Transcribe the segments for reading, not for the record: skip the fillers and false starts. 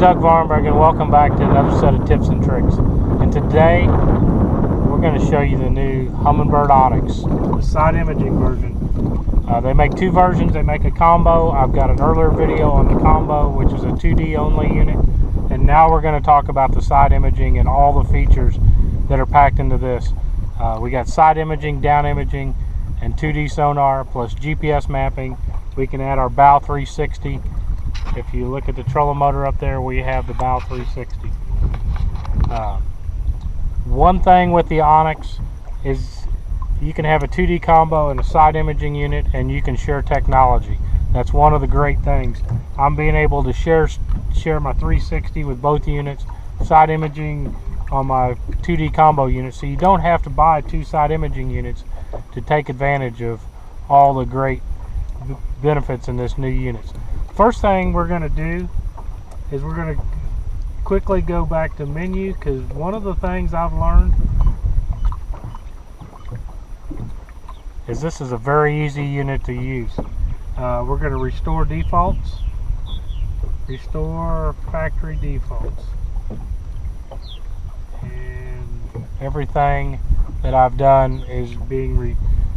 Doug Vahrenberg, and welcome back to another set of tips and tricks. And today we're going to show you the new Humminbird ONIX, the side imaging version. They make two versions. They make a combo. I've got an earlier video on the combo, which is a 2D only unit, and now we're going to talk about the side imaging and all the features that are packed into this. We got side imaging, down imaging, and 2D sonar plus GPS mapping. We can add our bow 360. If you look at the trolling motor up there, we have the bow 360. One thing with the ONIX is you can have a 2D combo and a side imaging unit, and you can share technology. That's one of the great things. I'm being able to share my 360 with both units, side imaging on my 2D combo unit, so you don't have to buy two side imaging units to take advantage of all the great benefits in this new unit. First thing we're going to do is we're going to quickly go back to menu, because one of the things I've learned is this is a very easy unit to use. We're going to restore defaults, restore factory defaults, and everything that I've done is being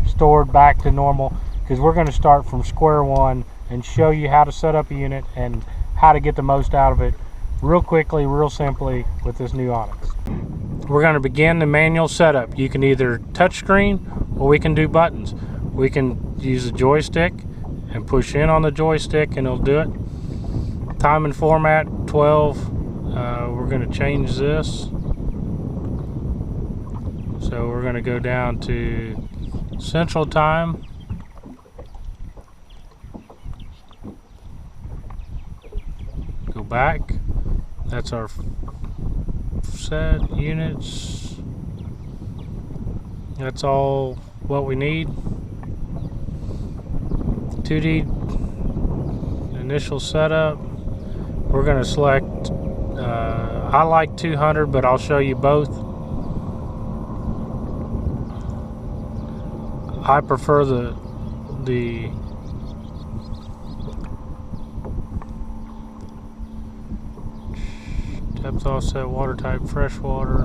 restored back to normal, because we're going to start from square one and show you how to set up a unit and how to get the most out of it real quickly, real simply with this new ONIX. We're going to begin the manual setup. You can either touch screen or we can do buttons. We can use a joystick and push in on the joystick and it'll do it. Time and format 12. We're going to change this. So we're going to go down to Central Time. Go back. That's our set units. That's all what we need. 2D initial setup. We're going to select I like 200, but I'll show you both. I prefer the depth offset, water type, freshwater.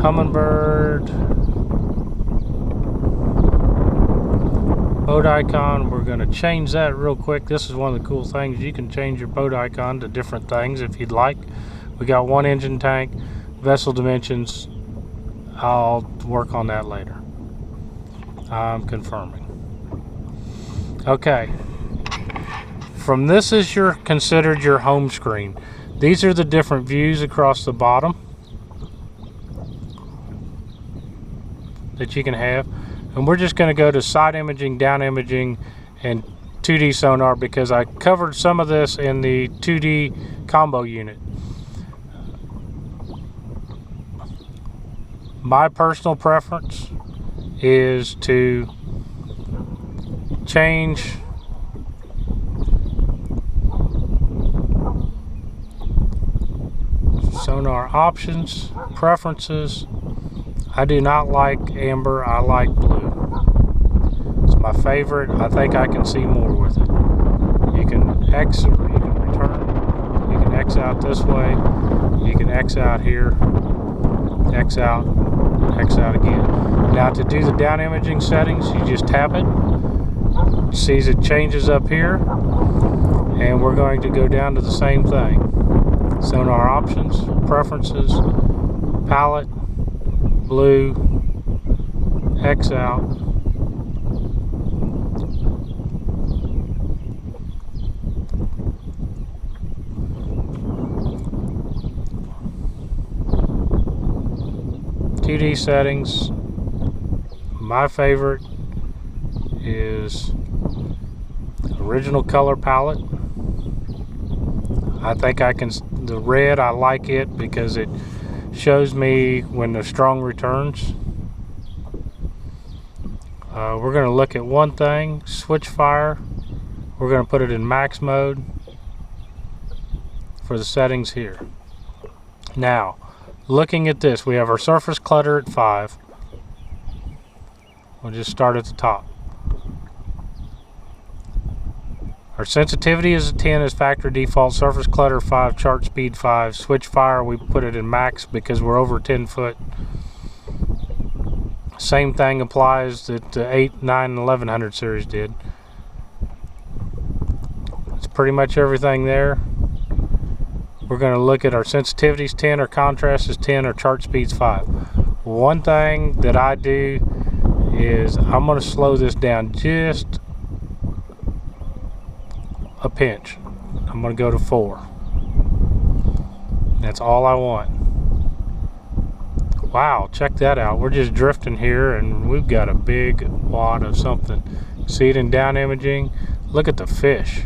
Humminbird boat icon, we're going to change that real quick. This is one of the cool things. You can change your boat icon to different things if you'd like. We got one engine tank, vessel dimensions. I'll work on that later. I'm confirming. Okay, from this is considered your home screen. These are the different views across the bottom that you can have, and we're just going to go to side imaging, down imaging, and 2D sonar, because I covered some of this in the 2D combo unit. My personal preference is to change sonar options, preferences. I do not like amber, I like blue. It's my favorite. I think I can see more with it. You can X or you can return. You can X out this way. You can X out here. X out again. Now to do the down imaging settings, you just tap it. It sees it changes up here. And we're going to go down to the same thing. Sonar options, preferences, palette, blue, X out, (2D) settings. My favorite is original color palette. I think the red, I like it because it shows me when the strong returns. We're going to look at one thing, switch fire. We're going to put it in max mode for the settings here. Now, looking at this, we have our surface clutter at 5. We'll just start at the top. Our sensitivity is a 10 as factory default, surface clutter 5, chart speed 5, switch fire we put it in max because we're over 10 foot. Same thing applies that the 8, 9, and 1100 series did. It's pretty much everything there. We're going to look at our sensitivity is 10, our contrast is 10, our chart speed's 5. One thing that I do is I'm going to slow this down just a pinch. I'm going to go to 4. That's all I want. Wow, check that out. We're just drifting here and we've got a big wad of something. See it in down imaging? Look at the fish.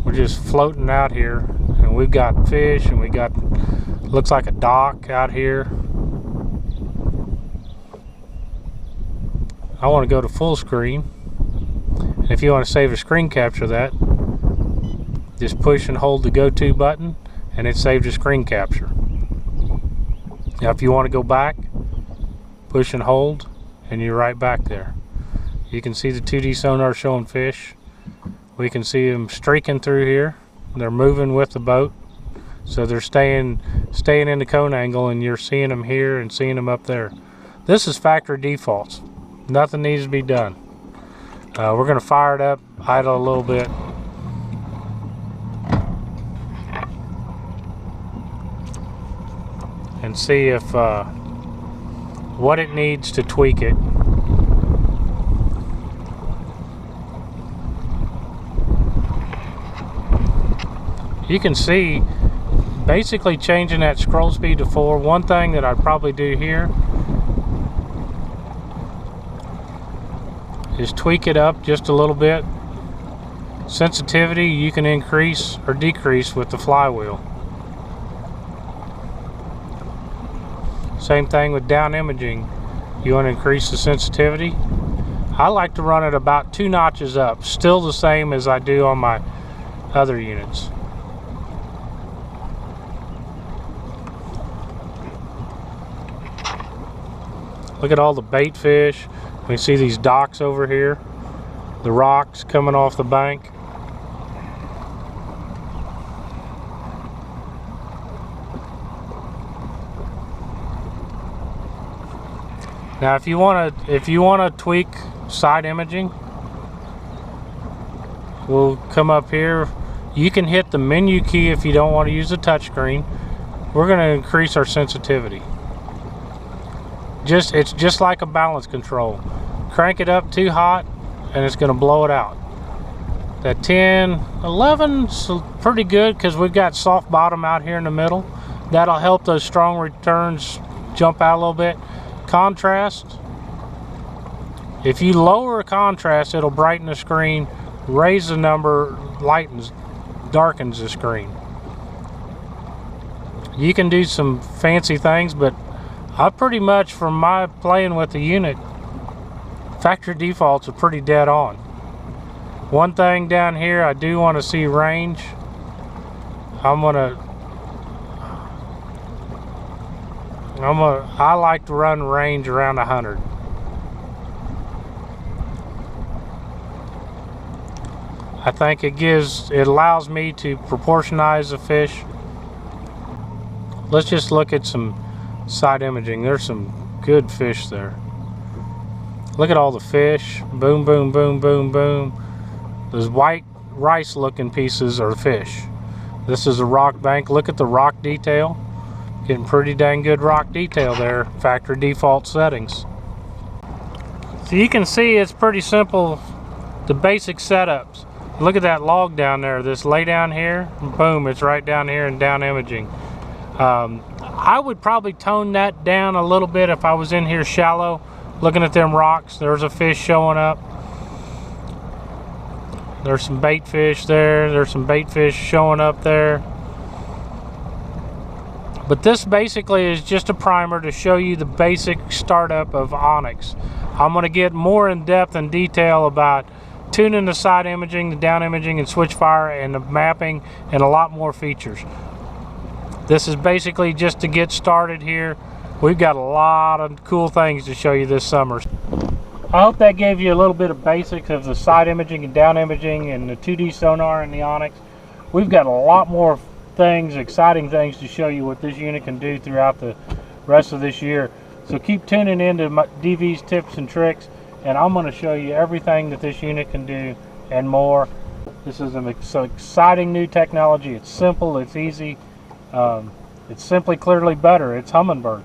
We're just floating out here and we've got fish and we got, looks like a dock out here. I want to go to full screen. And if you want to save a screen capture of that, just push and hold the go to button and it saves a screen capture. Now if you want to go back, push and hold and you're right back there. You can see the 2D sonar showing fish. We can see them streaking through here. They're moving with the boat. So they're staying in the cone angle and you're seeing them here and seeing them up there. This is factory defaults. Nothing needs to be done. We're going to fire it up, idle a little bit. And see if what it needs to tweak it. You can see basically changing that scroll speed to 4. One thing that I'd probably do here is tweak it up just a little bit. Sensitivity you can increase or decrease with the flywheel. Same thing with down imaging. You want to increase the sensitivity. I like to run it about 2 notches up, still the same as I do on my other units. Look at all the bait fish. We see these docks over here, the rocks coming off the bank. Now if you want to tweak side imaging, we'll come up here. You can hit the menu key if you don't want to use the touchscreen. We're going to increase our sensitivity. It's just like a balance control. Crank it up too hot and it's going to blow it out. That 10, 11's pretty good because we've got soft bottom out here in the middle. That'll help those strong returns jump out a little bit. Contrast. If you lower contrast, it'll brighten the screen. Raise the number, darkens the screen. You can do some fancy things, but I pretty much, from my playing with the unit, factory defaults are pretty dead on. One thing down here, I do want to see range. I like to run range around 100. I think it allows me to proportionize the fish. Let's just look at some side imaging. There's some good fish there. Look at all the fish. Boom, boom, boom, boom, boom. Those white rice looking pieces are fish. This is a rock bank. Look at the rock detail. Getting pretty dang good rock detail there. Factory default settings. So you can see it's pretty simple. The basic setups. Look at that log down there. This lay down here. Boom, it's right down here in down imaging. I would probably tone that down a little bit if I was in here shallow looking at them rocks. There's a fish showing up. There's some bait fish there. There's some bait fish showing up there. But this basically is just a primer to show you the basic startup of ONIX. I'm going to get more in depth and detail about tuning the side imaging, the down imaging, and switch fire, and the mapping, and a lot more features. This is basically just to get started here. We've got a lot of cool things to show you this summer. I hope that gave you a little bit of basics of the side imaging and down imaging and the 2D sonar and the Onyx. We've got a lot more things, exciting things to show you what this unit can do throughout the rest of this year. So keep tuning in to my DV's tips and tricks, and I'm going to show you everything that this unit can do and more. This is so exciting new technology. It's simple, it's easy, it's simply clearly better. It's Humminbird.